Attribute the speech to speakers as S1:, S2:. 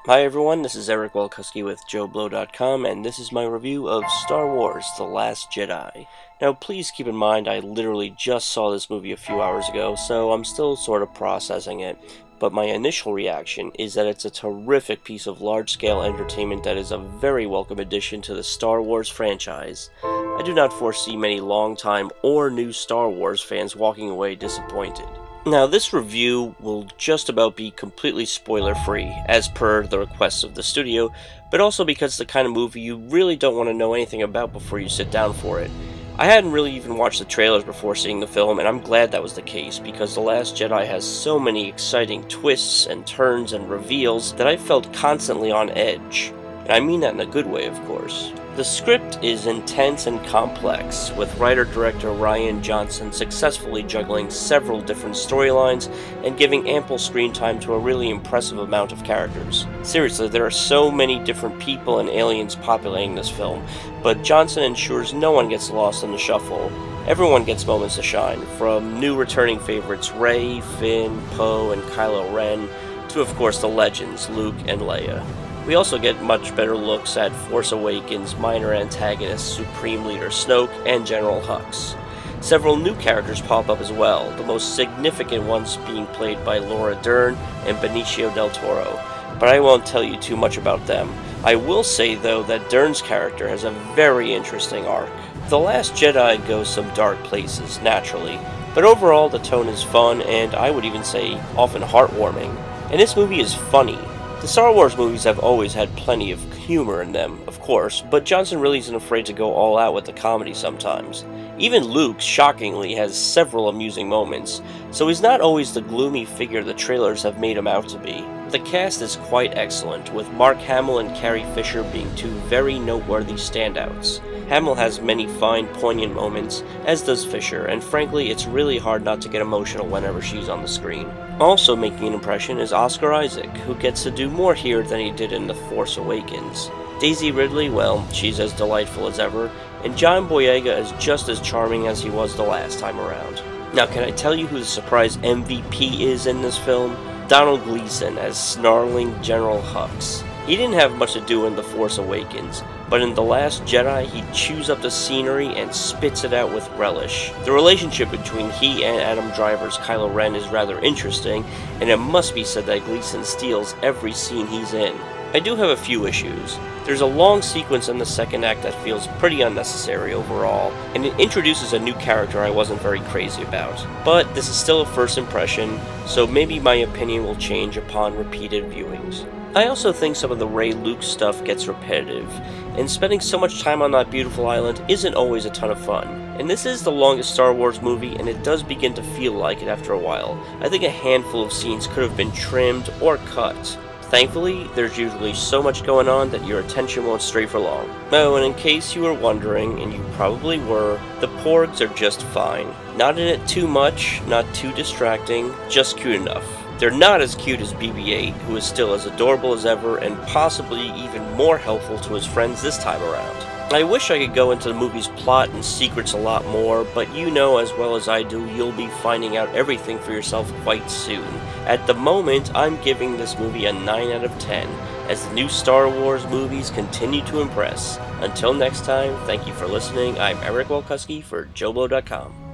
S1: Hi everyone, this is Eric Welkuski with JoBlo.com, and this is my review of Star Wars The Last Jedi. Now please keep in mind I literally just saw this movie a few hours ago, so I'm still sort of processing it, but my initial reaction is that it's a terrific piece of large-scale entertainment that is a very welcome addition to the Star Wars franchise. I do not foresee many long-time or new Star Wars fans walking away disappointed. Now, this review will just about be completely spoiler-free, as per the requests of the studio, but also because it's the kind of movie you really don't want to know anything about before you sit down for it. I hadn't really even watched the trailers before seeing the film, and I'm glad that was the case, because The Last Jedi has so many exciting twists and turns and reveals that I felt constantly on edge. And I mean that in a good way, of course. The script is intense and complex, with writer-director Rian Johnson successfully juggling several different storylines and giving ample screen time to a really impressive amount of characters. Seriously, there are so many different people and aliens populating this film, but Johnson ensures no one gets lost in the shuffle. Everyone gets moments to shine, from new returning favorites Rey, Finn, Poe, and Kylo Ren, to of course the legends Luke and Leia. We also get much better looks at Force Awakens minor antagonists Supreme Leader Snoke and General Hux. Several new characters pop up as well, the most significant ones being played by Laura Dern and Benicio del Toro, but I won't tell you too much about them. I will say though that Dern's character has a very interesting arc. The Last Jedi goes some dark places, naturally, but overall the tone is fun and I would even say often heartwarming. And this movie is funny. The Star Wars movies have always had plenty of humor in them, of course, but Johnson really isn't afraid to go all out with the comedy sometimes. Even Luke, shockingly, has several amusing moments, so he's not always the gloomy figure the trailers have made him out to be. The cast is quite excellent, with Mark Hamill and Carrie Fisher being two very noteworthy standouts. Hamill has many fine, poignant moments, as does Fisher, and frankly, it's really hard not to get emotional whenever she's on the screen. Also making an impression is Oscar Isaac, who gets to do more here than he did in The Force Awakens. Daisy Ridley, well, she's as delightful as ever, and John Boyega is just as charming as he was the last time around. Now, can I tell you who the surprise MVP is in this film? Donald Gleason as snarling General Hux. He didn't have much to do in The Force Awakens, but in The Last Jedi he chews up the scenery and spits it out with relish. The relationship between he and Adam Driver's Kylo Ren is rather interesting, and it must be said that Gleason steals every scene he's in. I do have a few issues. There's a long sequence in the second act that feels pretty unnecessary overall, and it introduces a new character I wasn't very crazy about. But this is still a first impression, so maybe my opinion will change upon repeated viewings. I also think some of the Rey-Luke stuff gets repetitive, and spending so much time on that beautiful island isn't always a ton of fun. And this is the longest Star Wars movie, and it does begin to feel like it after a while. I think a handful of scenes could have been trimmed or cut. Thankfully, there's usually so much going on that your attention won't stray for long. Oh, and in case you were wondering, and you probably were, the Porgs are just fine. Not in it too much, not too distracting, just cute enough. They're not as cute as BB-8, who is still as adorable as ever and possibly even more helpful to his friends this time around. I wish I could go into the movie's plot and secrets a lot more, but you know as well as I do you'll be finding out everything for yourself quite soon. At the moment, I'm giving this movie a 9 out of 10, as the new Star Wars movies continue to impress. Until next time, thank you for listening. I'm Eric Welkuski for JoBlo.com.